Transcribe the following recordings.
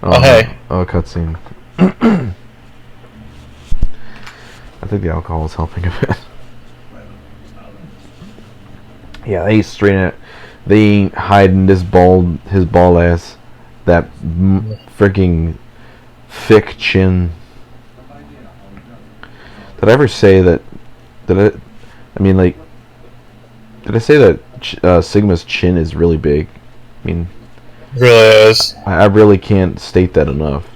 Oh, hey. oh, cutscene. I think the alcohol is helping a bit. Yeah, they straight it. They ain't hiding his bald ass, that freaking thick chin. Did I ever say that? I mean, like, did I say that Sigma's chin is really big? I mean, Really is. I really can't state that enough.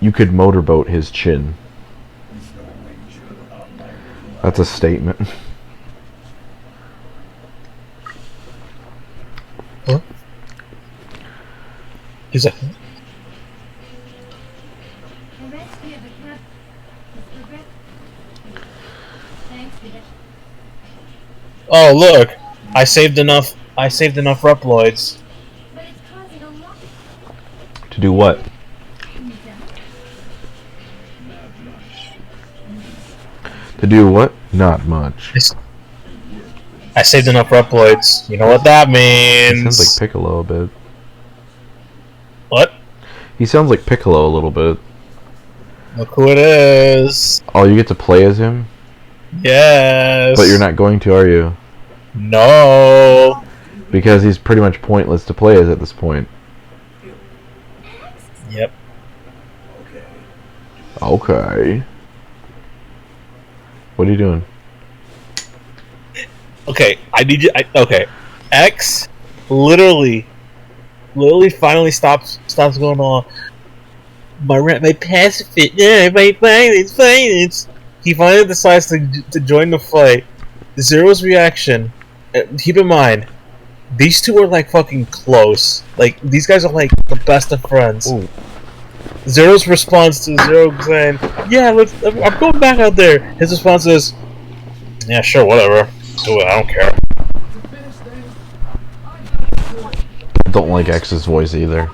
You could motorboat his chin. That's a statement. Huh? He's like, oh look, I saved enough Reploids. To do what? To do what? Not much. I saved enough Reploids. You know what that He means. sounds like Piccolo a bit. What? He sounds like Piccolo a little bit. Look who it is. Oh, you get to play as him? Yes. But you're not going to, are you? No. Because he's pretty much pointless to play as at this point. Yep. Okay. What are you doing? Okay, I need you. Okay, X literally finally stops going on. My passive fit, yeah, my finance. He finally decides to join the fight. Zero's reaction. Keep in mind, these two are like fucking close. Like these guys are like the best of friends. Ooh. Zero's response to Zero saying, "Yeah, I'm going back out there." His response is, "Yeah, sure, whatever. Do it. I don't care." I don't like X's voice either.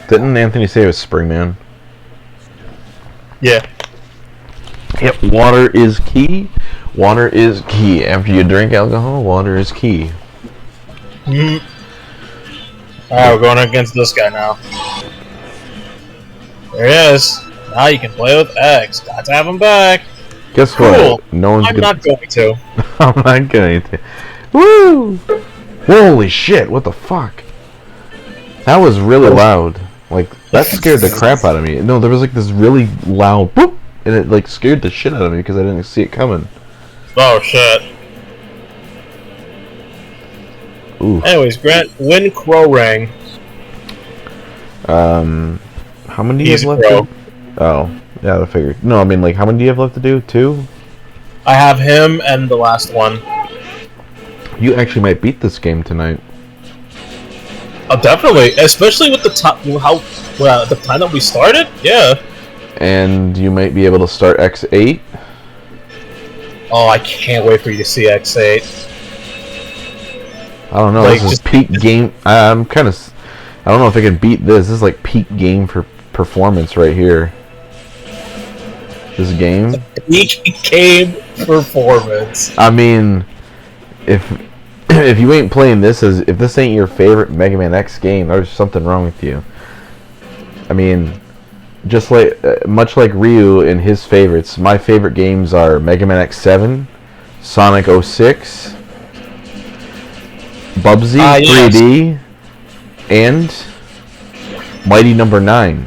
Didn't Anthony say it was Springman? Yeah. Yep, water is key. Water is key. After you drink alcohol, water is key. Mm. Alright, we're going against this guy now. There he is. Now you can play with X. Got to have him back. Guess Cool. what? No one's I'm gonna... not going to. I'm not going to. Woo! Holy shit, what the fuck? That was really loud. Like, that scared the crap out of me. No, there was like this really loud boop, and it like scared the shit out of me because I didn't see it coming. Oh shit. Ooh. Anyways, Grant, win Crowrang. How many do you He's have a left? pro. Oh, yeah, I figured. No, I mean, like, how many do you have left to do? 2? I have him and the last one. You actually might beat this game tonight. Oh, definitely. Especially with the the time that we started? Yeah. And you might be able to start X8. Oh, I can't wait for you to see X8. I don't know. Like, This is just- peak game. I'm kind of. I don't know if I can beat this. This is like peak game for performance right here. This game. Peak game performance. I mean, if you ain't playing this as if this ain't your favorite Mega Man X game, there's something wrong with you. I mean, just like much like Ryu and his favorites, my favorite games are Mega Man X7, Sonic 06, Bubsy yes. 3D, and Mighty Number 9.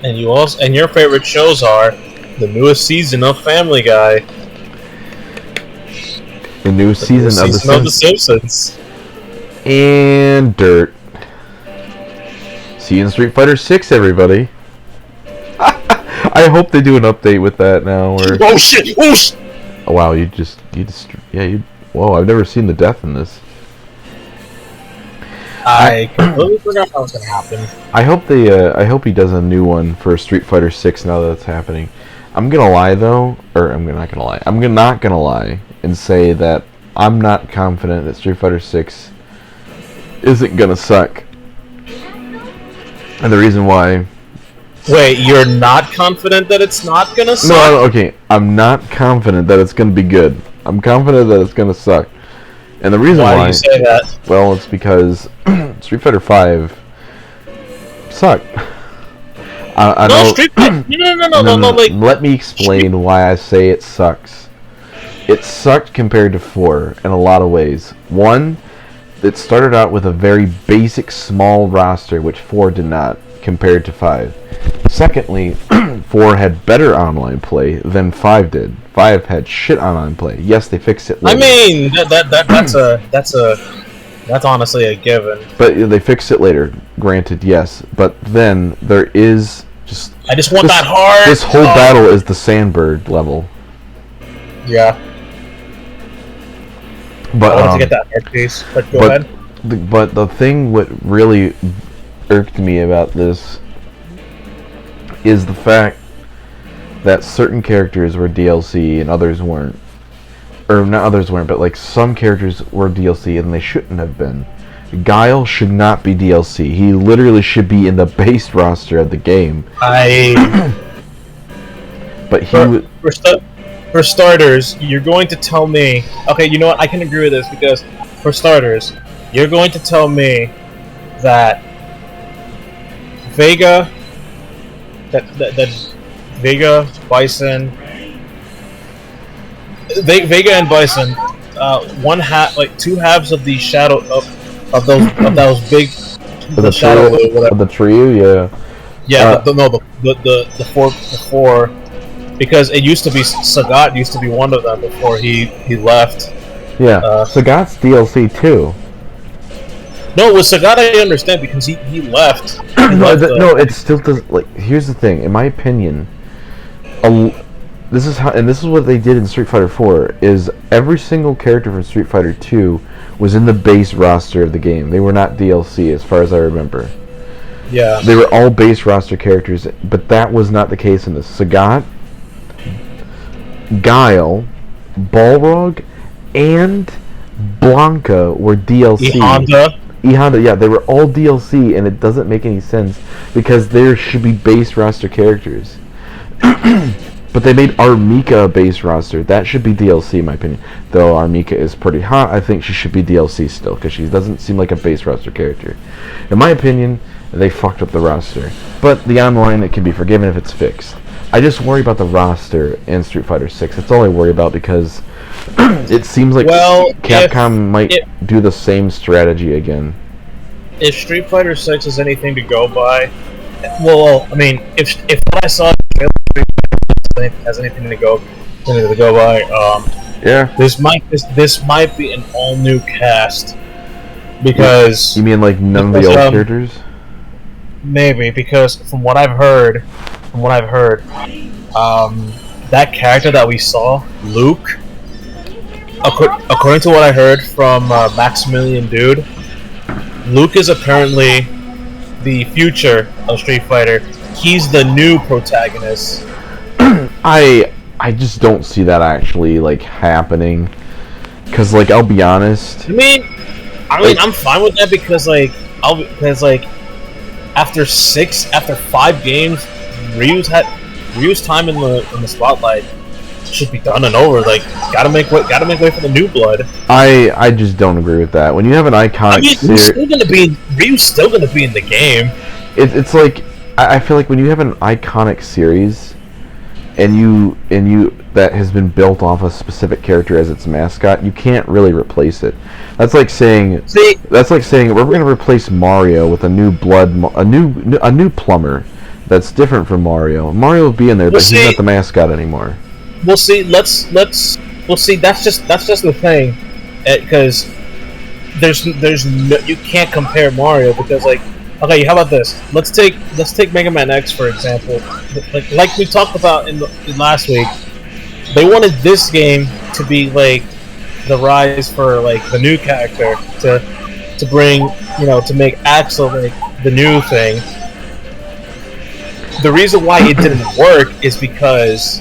And your favorite shows are the newest season of Family Guy, The new season of The Simpsons, and Dirt. See you in Street Fighter 6, everybody. I hope they do an update with that now. Where Oh shit! Oh shit! oh, wow, whoa, I've never seen the death in this. I completely forgot that was gonna happen. I hope he does a new one for Street Fighter 6 now that it's happening. I'm gonna lie though, or I'm not gonna lie. I'm not gonna lie and say that I'm not confident that Street Fighter 6 isn't gonna suck. And the reason why... Wait, you're not confident that it's not gonna suck? No, okay. I'm not confident that it's gonna be good. I'm confident that it's gonna suck. And the reason why do you say that? well, it's because Street Fighter V sucked. I No, know. Street Fighter. No. Like, Let me explain why I say it sucks. It sucked compared to 4 in a lot of ways. One, it started out with a very basic, small roster, which 4 did not, compared to 5. Secondly, 4 had better online play than 5 did. 5 had shit online play. Yes, they fixed it later. I mean, that's honestly a given. But they fixed it later, granted, yes. But then there is just... I just want that hard... This whole battle is the Sandbird level. Yeah. But, I wanted to get that hard piece, but go ahead. But the thing what really irked me about this is the fact that certain characters were DLC and others weren't. Or not others weren't, but like some characters were DLC and they shouldn't have been. Guile should not be DLC. He literally should be in the base roster of the game. But he for starters, you're going to tell me... Okay, you know what? I can agree with this because, for starters, you're going to tell me that Vega... That Vega, Bison... Vega and Bison, two halves of the shadow of those big the trio, yeah. Yeah, the four, because it used to be Sagat used to be one of them before he left. Yeah, Sagat's DLC too. No, with Sagat I understand because he left. No, it still does. Like, here's the thing. In my opinion, this is what they did in Street Fighter 4. Is every single character from Street Fighter 2 was in the base roster of the game. They were not DLC, as far as I remember. Yeah. They were all base roster characters, but that was not the case in this. Sagat, Guile, Balrog, and Blanca were DLC. E Honda, yeah, they were all DLC, and it doesn't make any sense because there should be base roster characters. But they made Armika a base roster. That should be DLC, in my opinion. Though Armika is pretty hot, I think she should be DLC still, because she doesn't seem like a base roster character. In my opinion, they fucked up the roster. But the online, it can be forgiven if it's fixed. I just worry about the roster in Street Fighter 6. That's all I worry about, because it seems like Capcom might do the same strategy again. If Street Fighter 6 is anything to go by, well, I mean, if what I saw has anything to go by, yeah, this might be an all new cast because you mean like none of the old characters? Maybe, because from what I've heard, that character that we saw, Luke, according to what I heard from Maximilian Dude, Luke is apparently the future of Street Fighter. He's the new protagonist. I just don't see that actually like happening, because like I'll be honest. I mean I'm fine with that because after 5 games, Ryu's time in the spotlight should be done and over. Like, gotta make way for the new blood. I just don't agree with that. When you have an iconic Ryu's still gonna be in the game. It's like I feel like when you have an iconic series and you that has been built off a specific character as its mascot, you can't really replace it. That's like saying we're going to replace Mario with a new a new plumber that's different from Mario. Mario will be in there, but he's not the mascot anymore. We'll see. That's just the thing, because you can't compare Mario because okay, how about this? Let's take Mega Man X for example. Like we talked about in last week, they wanted this game to be like the rise for like the new character to bring, to make Axel like the new thing. The reason why it didn't work is because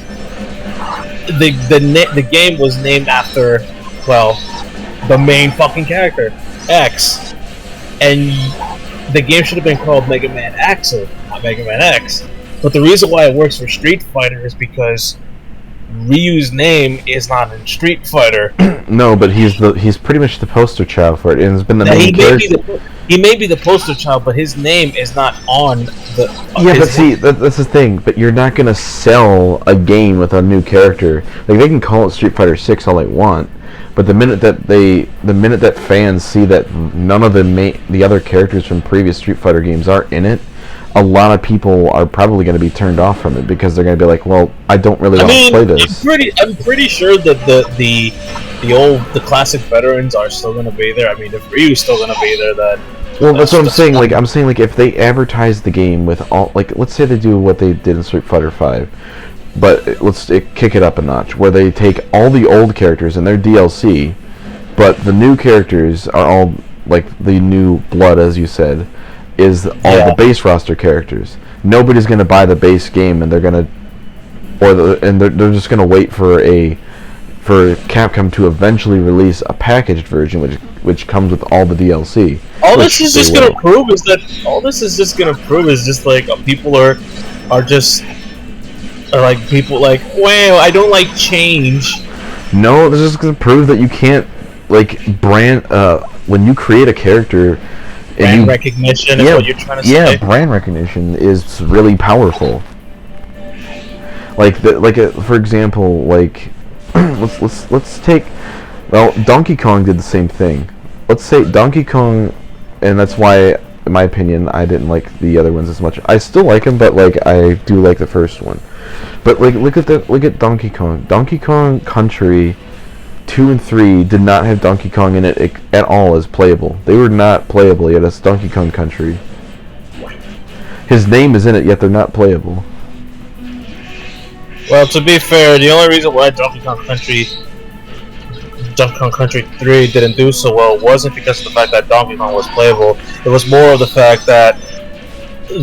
the game was named after, well, the main fucking character, X, and the game should have been called Mega Man Axel, not Mega Man X. But the reason why it works for Street Fighter is because Ryu's name is not in Street Fighter. No, but he's pretty much the poster child for it, and has been the Now, main character. he may be the poster child, but his name is not on the. Yeah, but see, that's the thing. But you're not gonna sell a game with a new character. Like they can call it Street Fighter 6 all they want, but the minute that fans see that none of the other characters from previous Street Fighter games are in it, a lot of people are probably going to be turned off from it because they're going to be like, well, I don't really want to play this. I'm pretty sure that the classic veterans are still going to be there. I mean, if Ryu's still going to be there, then. Well, that's what I'm saying. Like, I'm saying, like, if they advertise the game with all, like, let's say they do what they did in Street Fighter 5, but let's kick it up a notch, where they take all the old characters and their DLC, but the new characters are all like the new blood, as you said, is all the base roster characters. Nobody's gonna buy the base game, and they're just gonna wait for Capcom to eventually release a packaged version, which comes with all the DLC. All this is just gonna prove is just like people are like people like, wow, I don't like change. No, this is gonna prove that you can't like brand when you create a character. Brand recognition is what you're trying to say. Yeah, brand recognition is really powerful. Like for example, like let's take, well, Donkey Kong did the same thing. Let's say Donkey Kong, and that's why, in my opinion, I didn't like the other ones as much. I still like them, but like I do like the first one. But like look at Donkey Kong. Donkey Kong Country 2 and 3 did not have Donkey Kong in it at all as playable. They were not playable yet as Donkey Kong Country. His name is in it, yet they're not playable. Well, to be fair, the only reason why Donkey Kong Country 3 didn't do so well wasn't because of the fact that Donkey Kong was playable. It was more of the fact that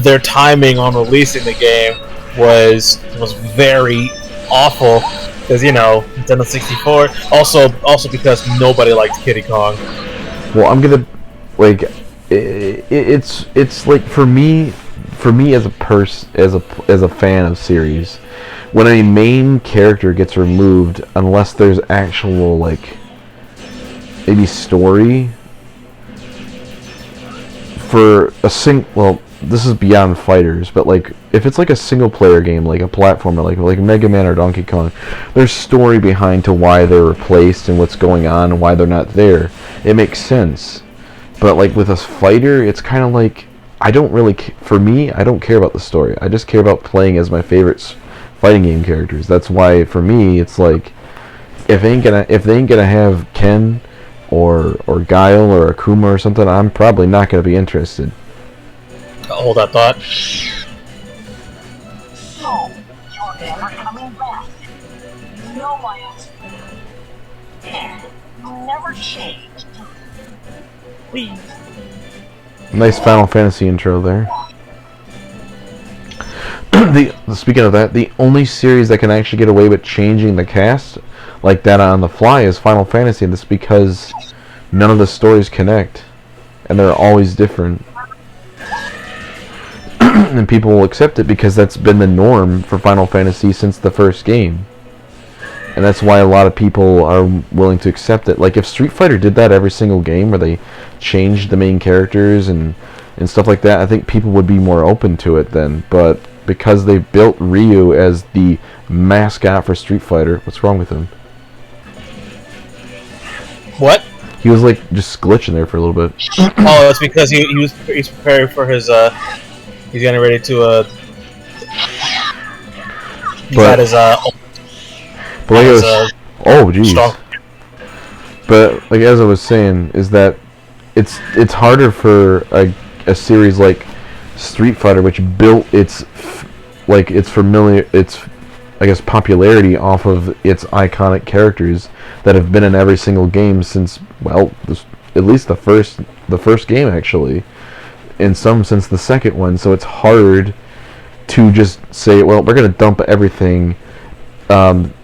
their timing on releasing the game was very awful. Because, you know, Nintendo 64. Also because nobody liked Kiddy Kong. Well, I'm gonna like it's like for me as a fan of series, when a main character gets removed, unless there's actual like maybe story for well, this is beyond fighters, but like if it's like a single player game, like a platformer, like Mega Man or Donkey Kong, there's story behind to why they're replaced and what's going on and why they're not there. It makes sense. But like with a fighter, it's kind of like I don't really for me, I don't care about the story. I just care about playing as my favorite fighting game characters. That's why for me it's like if they ain't gonna have Ken or Guile or Akuma or something, I'm probably not gonna be interested. Hold that thought. So, you're never coming back. No, my answer. And you never changed. Please. Nice Final Fantasy intro there. Speaking of that, the only series that can actually get away with changing the cast like that on the fly is Final Fantasy, and that's because none of the stories connect, and they're always different. And people will accept it because that's been the norm for Final Fantasy since the first game. And that's why a lot of people are willing to accept it. Like if Street Fighter did that every single game where they changed the main characters and stuff like that, I think people would be more open to it then. But because they built Ryu as the mascot for Street Fighter, what's wrong with him? What? He was like just glitching there for a little bit. Oh, it's because he's preparing for his he's getting ready to he's got his but like oh geez. But like as I was saying, is that it's harder for a series like Street Fighter, which built its I guess popularity off of its iconic characters that have been in every single game since, well, at least the first game actually, and some since the second one. So it's hard to just say, well, we're gonna dump everything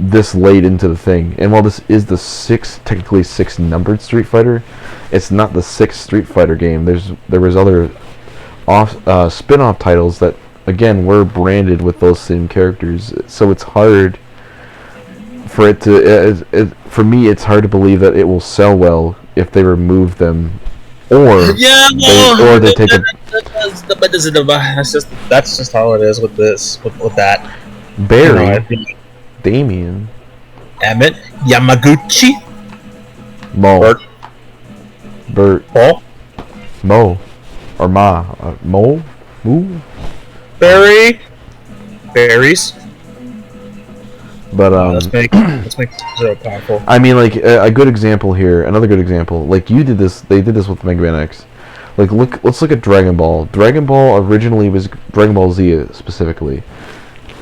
this late into the thing. And while this is the technically sixth numbered Street Fighter, it's not the sixth Street Fighter game. There was other spin-off titles that again were branded with those same characters. So it's hard for it to for me, it's hard to believe that it will sell well if they remove them, or Yeah, they take a that's just how it is with this with that. Barry, Damien, Emmett, Yamaguchi, Mo, Bert, Paul, Mo, or Ma, Mo, Moo. Barry, Berries. But let's make Zero powerful. I mean, like a good example here, another good example. Like you did this, they did this with Mega Man X. Like let's look at Dragon Ball. Dragon Ball originally was Dragon Ball Z specifically.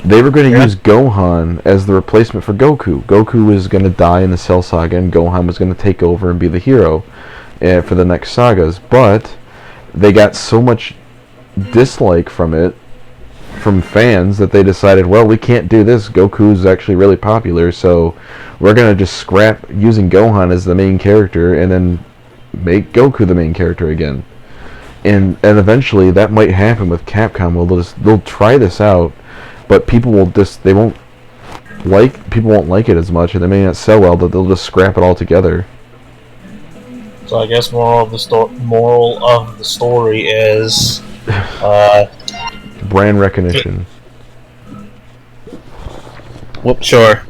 They were going to use Gohan as the replacement for Goku. Goku was going to die in the Cell Saga, and Gohan was going to take over and be the hero for the next sagas. But they got so much dislike from it, from fans, that they decided, well, we can't do this. Goku's actually really popular, so we're going to just scrap using Gohan as the main character and then make Goku the main character again. And eventually that might happen with Capcom. They'll try this out, but people won't like it as much, and they may not sell well, but they'll just scrap it all together. So I guess moral of the story is Brand recognition. Whoop, sure.